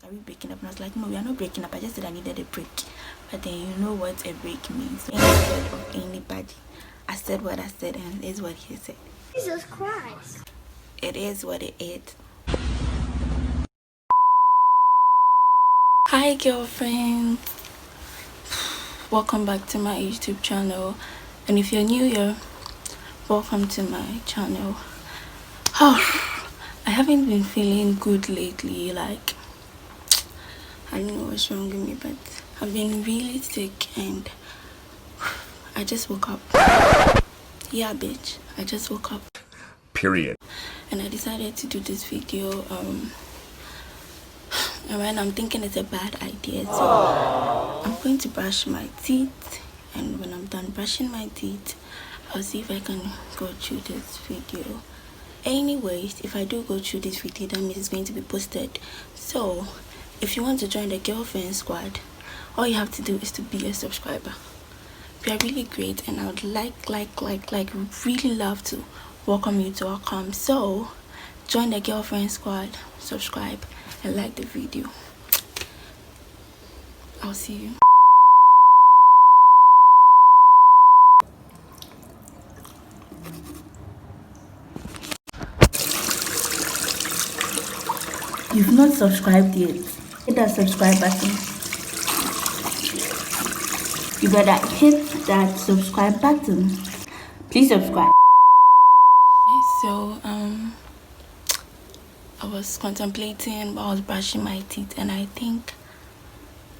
are we breaking up? And I was like, no, we are not breaking up. I just said I needed a break. But then you know what a break means. So instead of anybody, I said what I said, and it is what he said. Jesus Christ. It is what it is. Hi girlfriend, welcome back to my YouTube channel, and if you're new here, welcome to my channel. I haven't been feeling good lately. Like, I don't know what's wrong with me, but I've been really sick, and I just woke up. Yeah, bitch, I just woke up. Period. And I decided to do this video. And when I'm thinking it's a bad idea, so I'm going to brush my teeth, and when I'm done brushing my teeth, I'll see if I can go through this video. Anyways, if I do go through this video, that means it's going to be posted. So if you want to join the girlfriend squad, all you have to do is to be a subscriber. We are really great, and I would really love to welcome you to our camp. So join the girlfriend squad, subscribe, and like the video. I'll see you. You've not subscribed yet, hit that subscribe button. You better hit that subscribe button. Please subscribe. So I was contemplating while I was brushing my teeth, and I think,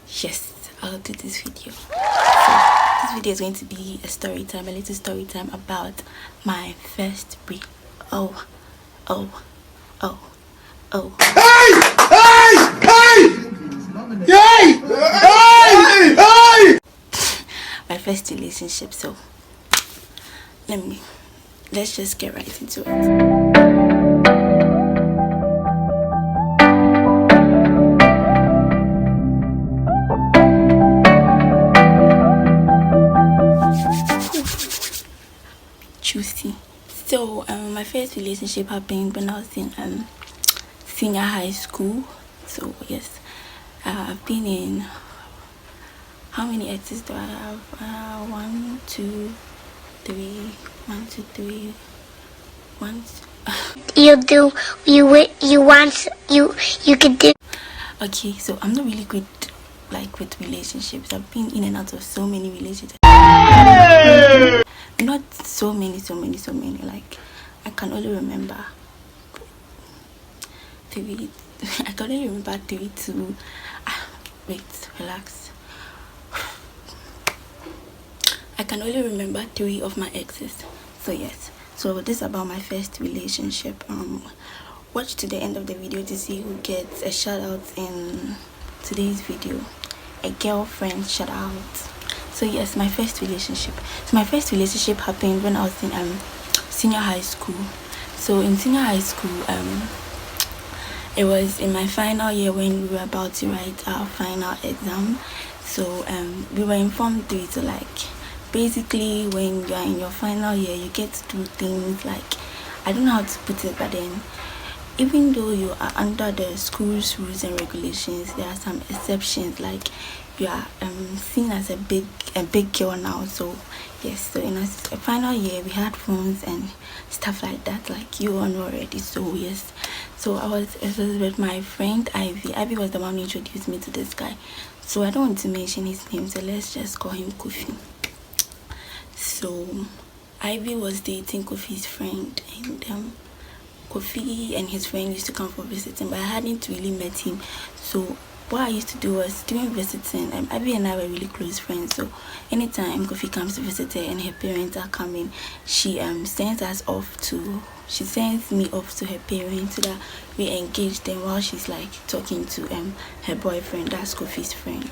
yes, I'll do this video. So this video is going to be a story time, a little story time about my first break. Oh. My first relationship. So let's just get right into it. Juicy. So my first relationship happened when I was in senior high school. So yes, I've been in, how many exes do I have? 1 2 3 1 2 3 1 you could do. Okay, so I'm not really good like with relationships. I've been in and out of so many relationships. Not so many, like I can only remember 3. I can only remember 3 2. Wait, relax. I can only remember 3 of my exes. So yes, so this is about my first relationship. Watch to the end of the video to see who gets a shout out in today's video. A girlfriend shout out. So yes, my first relationship. So my first relationship happened when I was in senior high school. So in senior high school, it was in my final year when we were about to write our final exam. So we were informed to it, like basically when you are in your final year, you get to do things like, I don't know how to put it, but then even though you are under the school's rules and regulations, there are some exceptions, like you are seen as a big girl now. So yes, so in a final year we had phones and stuff like that, like you all know already. So yes, so I was with my friend Ivy was the one who introduced me to this guy. So I don't want to mention his name, so let's just call him Kofi. So Ivy was dating Kofi's friend, and Kofi and his friend used to come for visiting, but I hadn't really met him. So what I used to do was, during visiting, Ivy and I were really close friends. So anytime Kofi comes to visit her and her parents are coming, she sends me off to her parents so that we engage them while she's like talking to her boyfriend, that's Kofi's friend.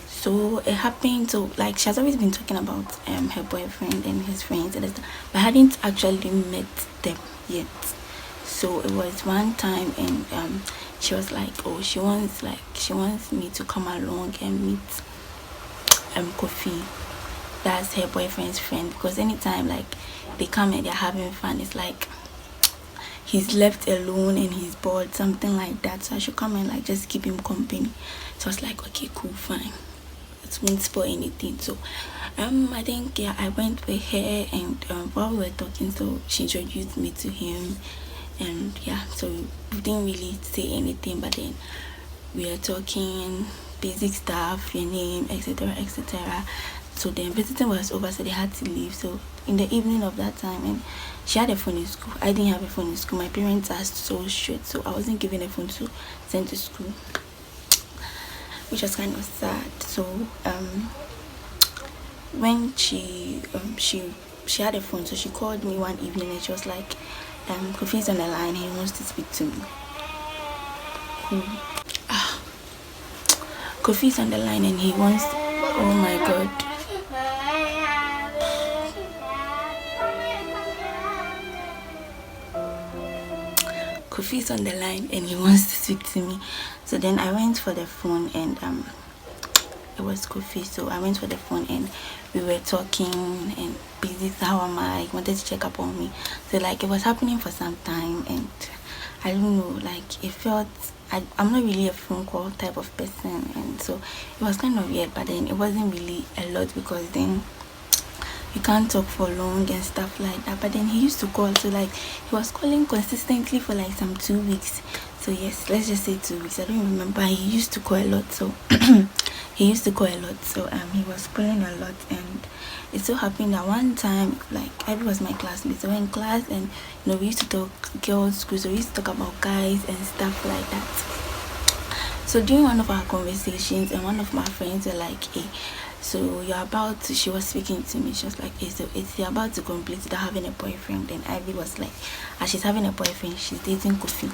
So it happened, so like she has always been talking about her boyfriend and his friends and stuff, but I hadn't actually met them yet. So it was one time, and she was like, oh, she wants me to come along and meet Kofi, that's her boyfriend's friend, because anytime like they come and they're having fun, it's like he's left alone and he's bored, something like that, so I should come and like just keep him company. So I was like, okay, cool, fine, it won't spoil anything. So I think, yeah, I went with her, and while we were talking, so she introduced me to him, and yeah, so we didn't really say anything, but then we were talking basic stuff, your name, etc, etc. So then visiting was over, so they had to leave. So in the evening of that time, and she had a phone in school, I didn't have a phone in school. My parents are so strict, so I wasn't given a phone to send to school, which was kind of sad. So when she had a phone, so she called me one evening and she was like, Kofi's on the line, he wants to speak to me. Kofi's on the line and he wants, oh my god, Kofi's on the line and he wants to speak to me. So then I went for the phone, and it was Kofi. So I went for the phone and we were talking, and busy, how am I? He wanted to check up on me. So like it was happening for some time, and I don't know, like it felt, I'm not really a phone call type of person, and so it was kind of weird. But then it wasn't really a lot, because then you can't talk for long and stuff like that. But then he used to call, so like he was calling consistently for like some 2 weeks. So yes, let's just say 2 weeks, I don't remember. He used to call a lot, so he used to call a lot. So he was calling a lot, and it so happened that one time, like Ivy was my classmate, so we're in class, and you know, we used to talk girls school, so we used to talk about guys and stuff like that. So during one of our conversations, and one of my friends were like, hey, so you're about to, she was speaking to me, she was like, hey, so it's you're about to complete without having a boyfriend. Then Ivy was like, as she's having a boyfriend, she's dating Kofi.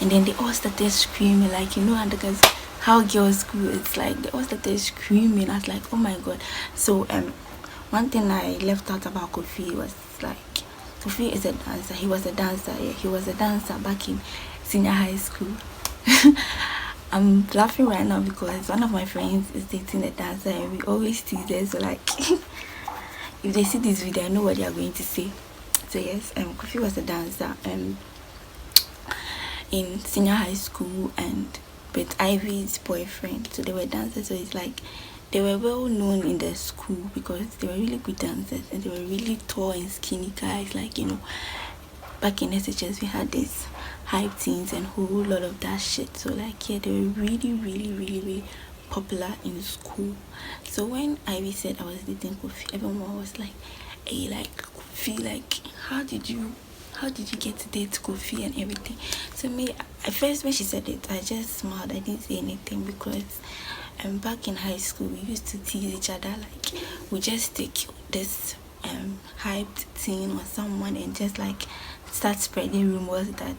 And then they all started screaming, like, you know, and because how girls school, it's like they all started screaming. I was like, oh my god. So one thing I left out about Kofi was like, Kofi is a dancer. He was a dancer. Yeah, he was a dancer back in senior high school. I'm laughing right now because one of my friends is dating a dancer, and we always tease her. So like, if they see this video, I know what they are going to say. So yes, Kofi was a dancer in senior high school, and with Ivy's boyfriend, so they were dancers. So it's like they were well known in the school because they were really good dancers, and they were really tall and skinny guys. Like, you know, back in SHS we had this hype teens and whole lot of that shit. So like, yeah, they were really popular in school. So when Ivy said I was dating Kofi, everyone was like, hey, like Kofi, like how did you get to date Kofi and everything? So me, at first when she said it, I just smiled. I didn't say anything because back in high school we used to tease each other. Like, we just take this hyped teen or someone and just like start spreading rumors that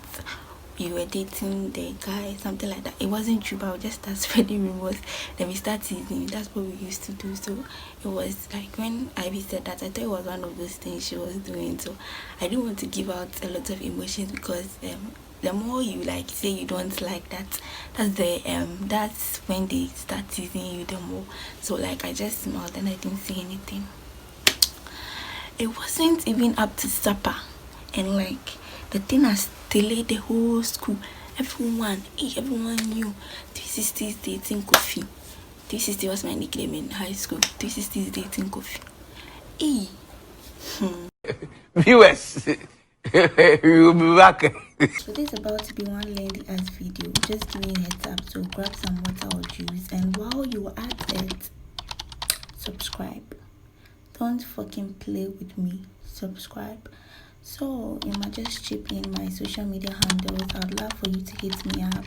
you were dating the guy, something like that. It wasn't true, but I would just start spreading rumors, then we start teasing. That's what we used to do. So it was like when Ivy said that, I thought it was one of those things she was doing. So I didn't want to give out a lot of emotions, because the more you like say you don't like that, that's when they start teasing you the more. So like, I just smiled and I didn't say anything. It wasn't even up to supper, and like the thing has delayed the whole school. Everyone knew 360 is dating Kofi. 360 was my nickname in high school. 360 is dating Kofi. Viewers, we will be back. So this is about to be one lengthy ass video. Just giving a heads up. So grab some water or juice, and while you are at it, subscribe. Don't fucking play with me. Subscribe. So you might just chip in my social media handles. I'd love for you to hit me up,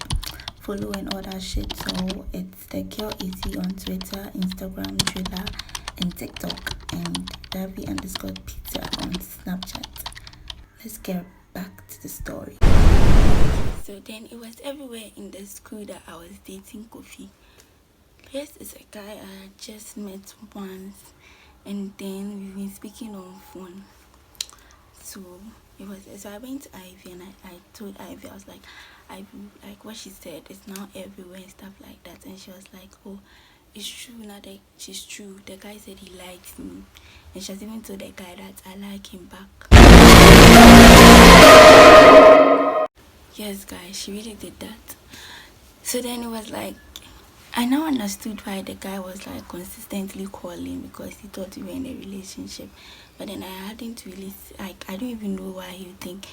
follow and all that shit. So it's the girl easy on Twitter, Instagram, Twitter, and TikTok, and Davy_Peter on Snapchat. Let's get back to the story. So then it was everywhere in the school that I was dating Kofi. Yes, it's a guy I just met once, and then we've been speaking on phone. So it was, so I went to Ivy and I told Ivy, I was like, Ivy, like what she said is now everywhere and stuff like that. And she was like, oh, it's true now that she's true. The guy said he likes me, and she has even told the guy that I like him back. yes, guys, she really did that. So then it was like, I now understood why the guy was like consistently calling, because he thought we were in a relationship. But then I hadn't really, like, I don't even know why he would think.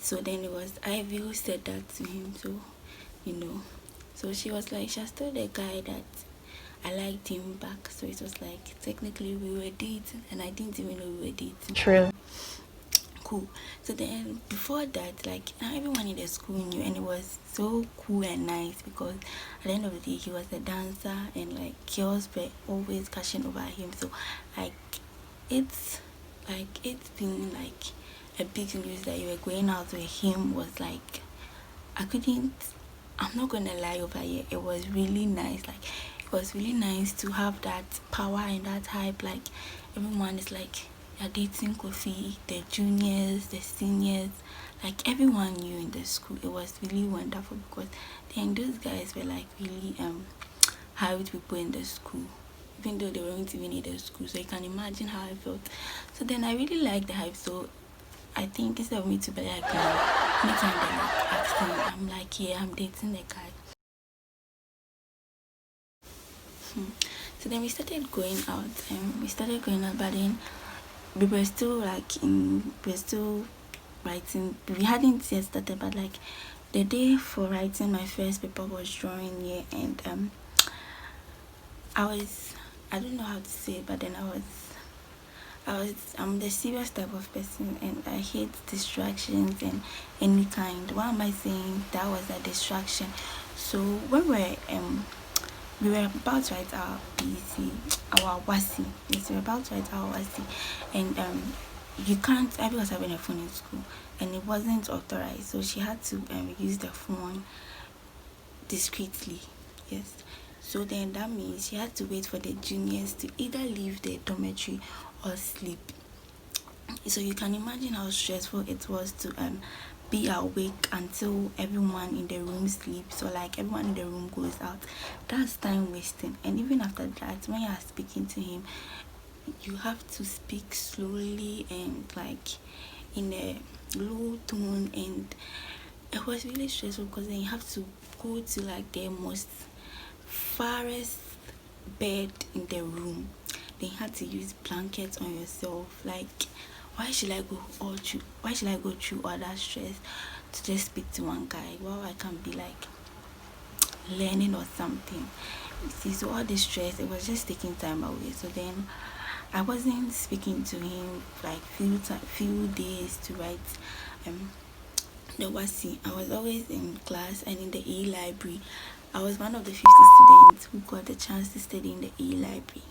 So then it was Ivy who said that to him. So, you know, so she was like, she has told the guy that I liked him back. So it was like, technically we were dating, and I didn't even know we were dating. True. Cool. So then before that, like, everyone in the school knew, and it was so cool and nice, because at the end of the day he was a dancer, and like girls were always cashing over him. So like it's been like a big news that you were going out with him. Was like, I'm not gonna lie over here, it was really nice. Like, it was really nice to have that power and that hype. Like, everyone is like, you're dating Kofi, the juniors, the seniors, like everyone knew in the school. It was really wonderful, because then those guys were like really hyped people in the school, even though they weren't even in the school. So you can imagine how I felt. So then I really liked the hype. So I think instead of me to be like, anytime they like asking, I'm like, yeah, I'm dating the guy. So then we started going out, but then we were still like we're still writing. We hadn't yet started, but like the day for writing my first paper was drawing year, and I don't know how to say it, but then I'm the serious type of person, and I hate distractions and any kind. Why am I saying that was a distraction? So when we were about to write our BC, our WASI. Yes, we were about to write our WASI, and you can't. Ivy was having a phone in school, and it wasn't authorized, so she had to use the phone discreetly. Yes. So then that means she had to wait for the juniors to either leave the dormitory or sleep. So you can imagine how stressful it was to be awake until everyone in the room sleeps, or like everyone in the room goes out. That's time wasting. And even after that, when you are speaking to him, you have to speak slowly and like in a low tone, and it was really stressful, because then you have to go to like the most farthest bed in the room. Then you had to use blankets on yourself. Like, why should I go through all that stress to just speak to one guy? Well, I can be like learning or something. You see, so all this stress, it was just taking time away. So then I wasn't speaking to him like few days to write the WASI. I was always in class and in the e-library. I was one of the 50 students who got the chance to study in the e-library.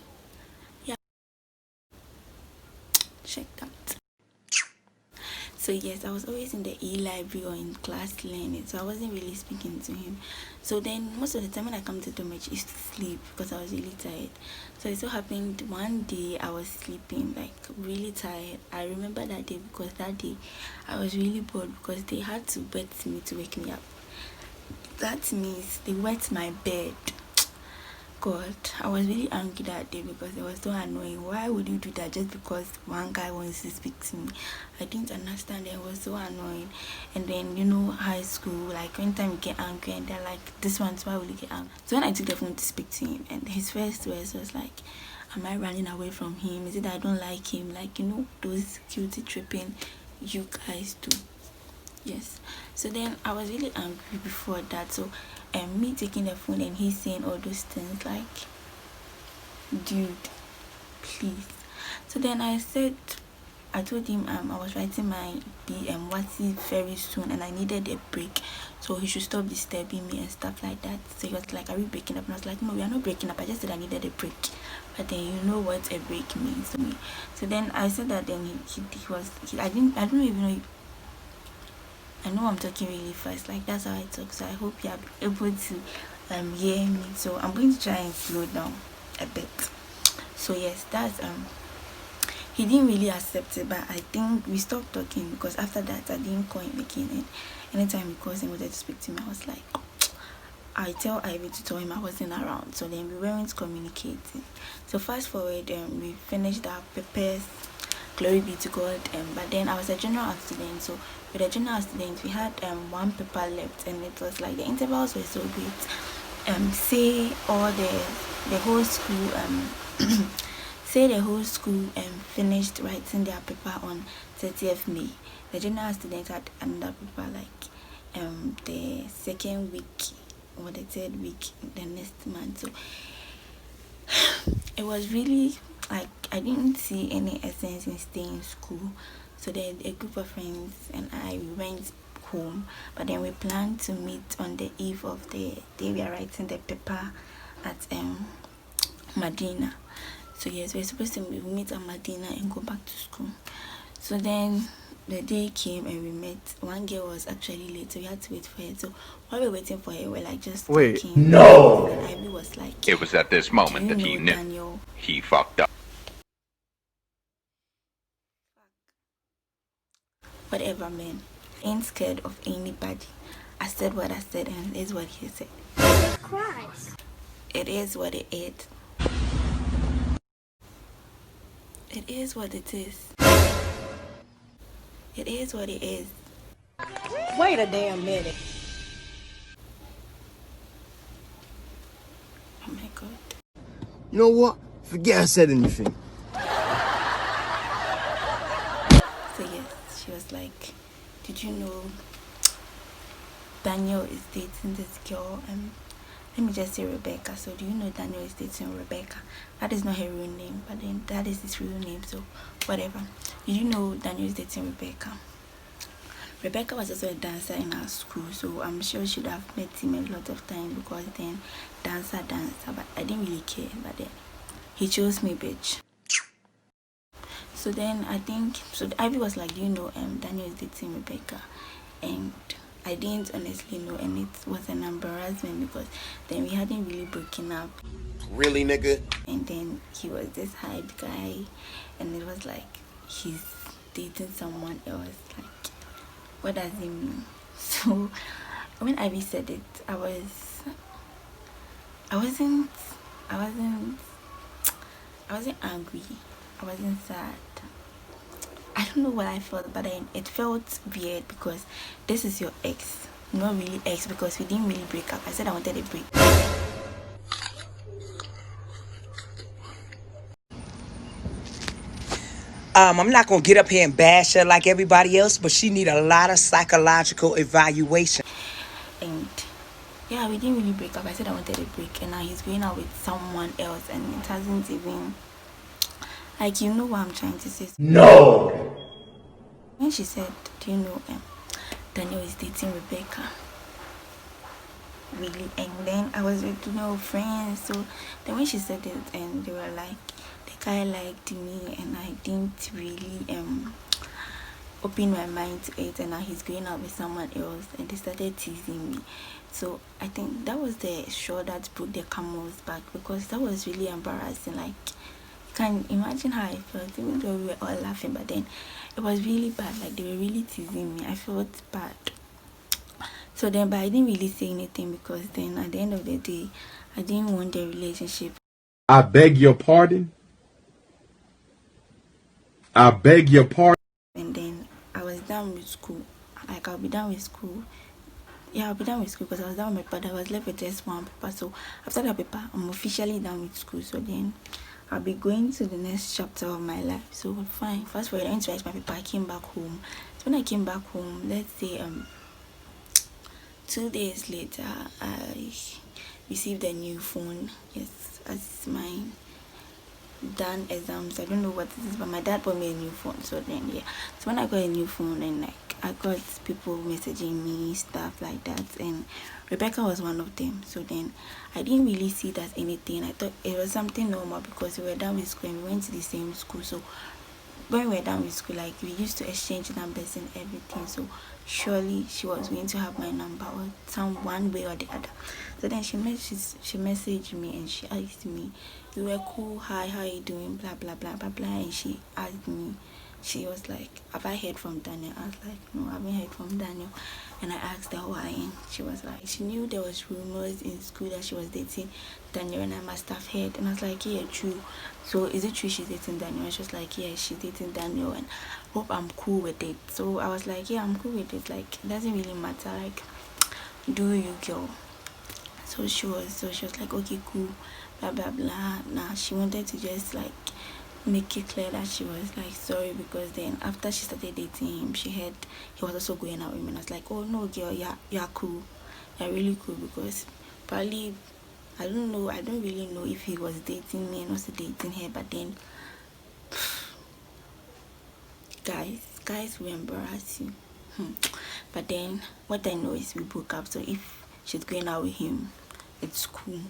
Yeah, check that. So yes, I was always in the e-library or in class learning, so I wasn't really speaking to him. So then most of the time when I come to the dormitory, I used to sleep because I was really tired. So it so happened one day I was sleeping, like really tired. I remember that day because that day I was really bored, because they had to wet me to wake me up. That means they wet my bed. God, I was really angry that day because it was so annoying. Why would you do that just because one guy wants to speak to me? I didn't understand it. It was so annoying. And then, you know, high school, like anytime you get angry and they're like, this one's why will you get angry? So when I took the phone to speak to him, and his first words was like, am I running away from him? Is it that I don't like him? Like, you know, those guilty tripping you guys do. Yes. So then I was really angry before that. So me taking the phone and he saying all those things like, dude, please. So then I told him I was writing my WASI very soon and I needed a break, so he should stop disturbing me and stuff like that. So he was like, are we breaking up? And I was like, no, we are not breaking up, I just said I needed a break. But then you know what a break means to me. So then I said that, then I don't even know. I know I'm talking really fast, like that's how I talk, so I hope you are able to hear me. So I'm going to try and slow down a bit. So yes, that's he didn't really accept it, but I think we stopped talking because after that I didn't call him again, and anytime he calls and wanted to speak to me, I was like, I tell Ivy to tell him I wasn't around. So then we weren't communicating. So fast forward, we finished our papers. glory be to God. But then I was a general student, so with a general student we had one paper left, and it was like the intervals were so great. Say all the whole school say the whole school finished writing their paper on 30th May. The general students had another paper like the second week or the third week the next month. So it was really like I didn't see any essence in staying in school. So then a group of friends and I went home, but then we planned to meet on the eve of the day we are writing the paper at Medina. So yes, we're supposed to meet at Medina and go back to school. So then the day came and we met. One girl was actually late, so we had to wait for her. So while we were waiting for her, we're like just talking. No. And then Ivy was like, It was at this moment that he knew Daniel, he fucked up. whatever, man. Ain't scared of anybody. I said what I said, and it's what he said. Christ. It is what it is. It is what it is. It is what it is. Wait a damn minute. Oh my God. You know what? Forget I said anything. So yes, she was like, did you know Daniel is dating this girl? Let me just say Rebecca. So do you know Daniel is dating Rebecca? That is not her real name, but then that is his real name, so whatever. Did you know Daniel is dating Rebecca? Rebecca was also a dancer in our school, so I'm sure she would have met him a lot of time, because then dancer, but I didn't really care. But then he chose me, bitch. So then I think, so Ivy was like, do you know Daniel is dating Rebecca? And I didn't honestly know, and it was an embarrassment because then we hadn't really broken up. Really, nigga? And then he was this hype guy, and it was like he's dating someone else. Like, what does it mean? So when Ivy said it, I wasn't angry. I wasn't sad. I don't know what I felt, but it felt weird because this is your ex. Not really ex, because we didn't really break up. I said I wanted a break. I'm not gonna get up here and bash her like everybody else, but she need a lot of psychological evaluation. And yeah, we didn't really break up. I said I wanted a break, and now he's going out with someone else, and it hasn't even, like, you know what I'm trying to say. No. When she said, do you know Daniel is dating Rebecca? Really? And then I was with friends. So then when she said it, and they were like, the guy liked me, and I didn't really open my mind to it, and now he's going out with someone else, and they started teasing me. So I think that was the straw that broke the camel's back, because that was really embarrassing. Like, you can imagine how I felt, even though we were all laughing, but then it was really bad. Like, they were really teasing me. I felt bad. So then, but I didn't really say anything, because then at the end of the day, I didn't want the relationship. I beg your pardon? I beg your pardon? And then I was done with school. Like, I'll be done with school. Yeah, I'll be done with school, because I was done with my paper. I was left with just one paper. So after that paper, I'm officially done with school. So then I'll be going to the next chapter of my life. So fine. Fast forward, I went to write my paper. I came back home. So when I came back home, let's say 2 days later, I received a new phone. Yes, as my done exams. I don't know what this is, but my dad bought me a new phone. So then yeah, so when I got a new phone, and like I got people messaging me, stuff like that, and Rebecca was one of them. So then I didn't really see that anything. I thought it was something normal, because we were done with school and we went to the same school. So when we were done with school, like, we used to exchange numbers and everything. So surely she was going to have my number, or some one way or the other. So then she messaged me, and she asked me, you were cool, hi, how are you doing, blah blah blah blah blah. And she asked me, she was like, have I heard from Daniel? I was like, no, I haven't heard from Daniel. and I asked her why, and she was like, she knew there was rumors in school that she was dating Daniel, and I must have heard. And I was like, yeah, true. So is it true she's dating Daniel? And she was like, yeah, she's dating Daniel, and hope I'm cool with it. So I was like, yeah, I'm cool with it. Like, it doesn't really matter. Like, do you, girl? So she was like, okay, cool, blah blah blah. Now she wanted to just like make it clear that she was like sorry, because then after she started dating him, she heard he was also going out with me. I was like, oh no, girl, you're cool, you're really cool, because probably I don't really know if he was dating me and also dating her, but then guys will embarrass you. But then what I know is we broke up, so if she's going out with him, it's cool.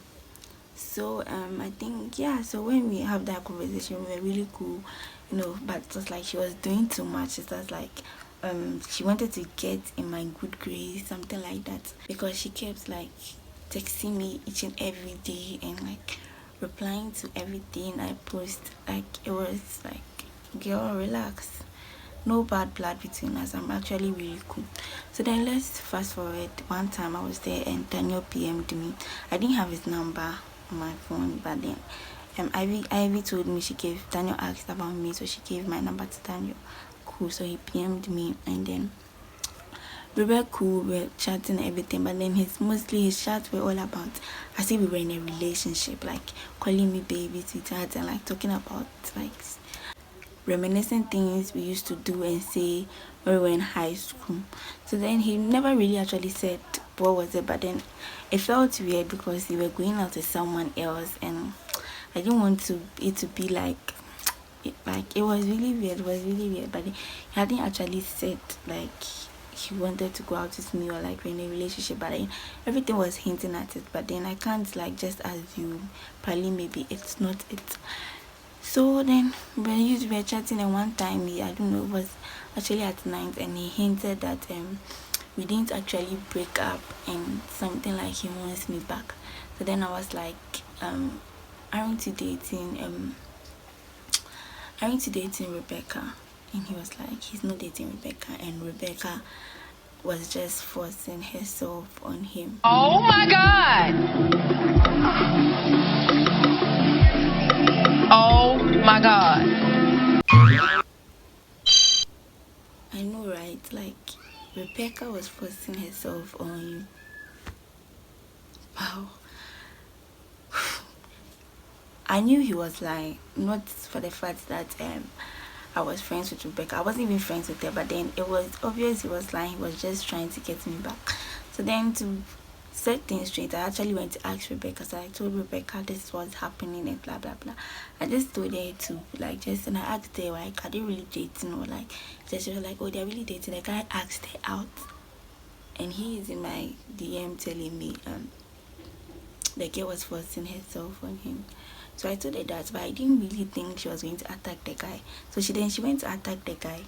So I think, yeah, so when we have that conversation, we were really cool, you know, but it was like she was doing too much. It was like she wanted to get in my good grace, something like that, because she kept like texting me each and every day and like replying to everything I post. Like, it was like, girl, relax, no bad blood between us, I'm actually really cool. So then let's fast forward. One time I was there and Daniel PM'd me. I didn't have his number on my phone, but then Ivy told me Daniel asked about me, so she gave my number to Daniel. Cool. So he PM'd me, and then we were cool, we were chatting and everything, but then his chats were all about as if we were in a relationship, like calling me baby, sweetheart, and like talking about like reminiscing things we used to do and say when we were in high school. So then he never really actually said what was it, but then it felt weird because we were going out with someone else, and I didn't want it to be like it was really weird, but he hadn't actually said like he wanted to go out with me or like we're in a relationship, but everything was hinting at it. But then I can't like just assume, probably maybe it's not it. So then we were chatting, and one time I don't know, it was actually at night, and he hinted that we didn't actually break up and something like he wants me back. So then I was like, aren't you dating Rebecca? And he was like, he's not dating Rebecca, and Rebecca was just forcing herself on him. Oh my God! Oh my God! I know, right? Like, Rebecca was forcing herself on you. Wow. I knew he was lying, not for the fact that I was friends with Rebecca. I wasn't even friends with her, but then it was obvious he was lying. He was just trying to get me back. So then, to set things straight, I actually went to ask Rebecca. So I told Rebecca this is what's happening and blah blah blah. I just told her to like and I asked her like, are they really dating, or like just she was like, oh, they're really dating. Like, I asked her out, and he is in my DM telling me the girl was forcing herself on him. So I told her that, but I didn't really think she was going to attack the guy. So she went to attack the guy,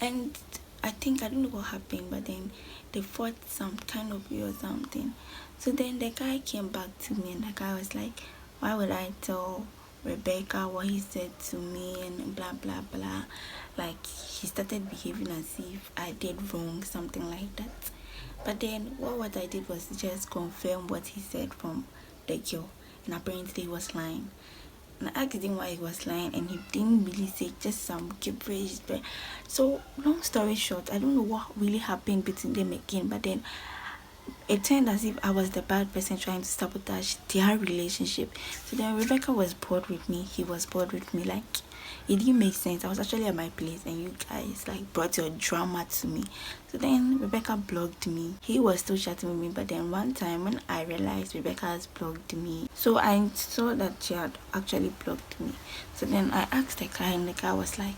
and I don't know what happened, but then they fought some kind of way or something. So then the guy came back to me, and the guy was like, why would I tell Rebecca what he said to me and blah blah blah. Like, he started behaving as if I did wrong, something like that. But then what I did was just confirm what he said from the girl, and apparently he was lying. And I asked him why he was lying, and he didn't really say, just some gibberish. But so long story short, I don't know what really happened between them again, but then it turned as if I was the bad person trying to sabotage their relationship. So then Rebecca was bored with me, he was bored with me. Like, it didn't make sense. I was actually at my place, and you guys like brought your drama to me. So then Rebecca blocked me. He was still chatting with me, but then one time when I realized Rebecca has blocked me, so I saw that she had actually blocked me. So then I asked the guy, and the guy was like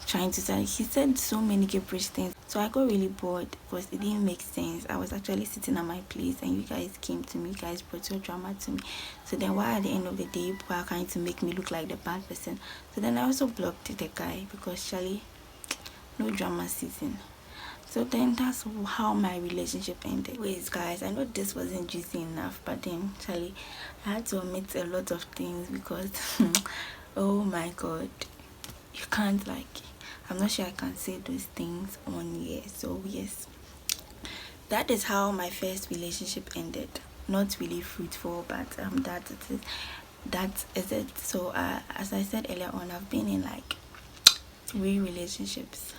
trying to say, he said so many gibberish things. So I got really bored because it didn't make sense. I was actually sitting at my place, and you guys came to me, you guys brought your drama to me. So then why at the end of the day people are trying to make me look like the bad person? So then I also blocked the guy, because surely no drama season. So then that's how my relationship ended. Anyways guys, I know this wasn't juicy enough, but then Charlie, I had to omit a lot of things because oh my god, you can't, like, I'm not sure I can say those things on here. So yes, that is how my first relationship ended. Not really fruitful, but that is it. So as I said earlier on, I've been in like 3 relationships.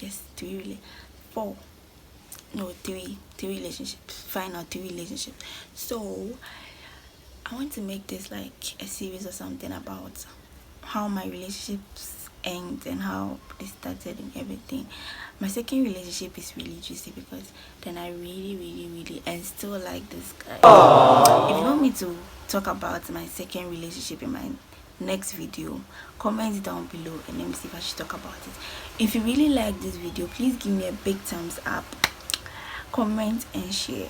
Yes, 3 relationships, final 3 relationships. So I want to make this like a series or something about how my relationships end and how they started and everything. My second relationship is really juicy because then I really and still like this guy. If you want me to talk about my second relationship in my next video, comment down below and let me see if I should talk about it. If you really like this video, please give me a big thumbs up, comment and share.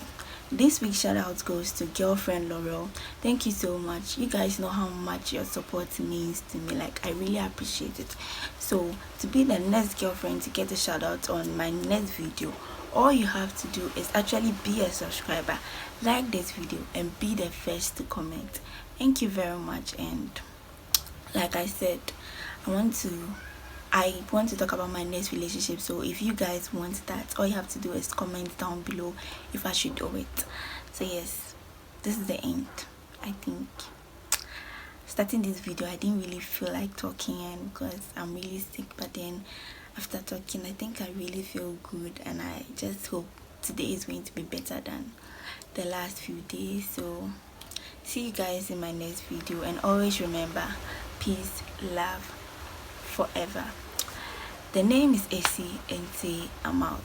This week's shout out goes to girlfriend Laurel. Thank you so much. You guys know how much your support means to me. Like, I really appreciate it. So to be the next girlfriend to get a shout out on my next video, all you have to do is actually be a subscriber, like this video and be the first to comment. Thank you very much. And like I said, I want to talk about my next relationship. So if you guys want that, all you have to do is comment down below if I should do it. So yes, this is the end. I think starting this video, I didn't really feel like talking, and because I'm really sick, but then after talking, I think I really feel good, and I just hope today is going to be better than the last few days. So see you guys in my next video, and always remember, peace, love forever. The name is AC and say I'm out.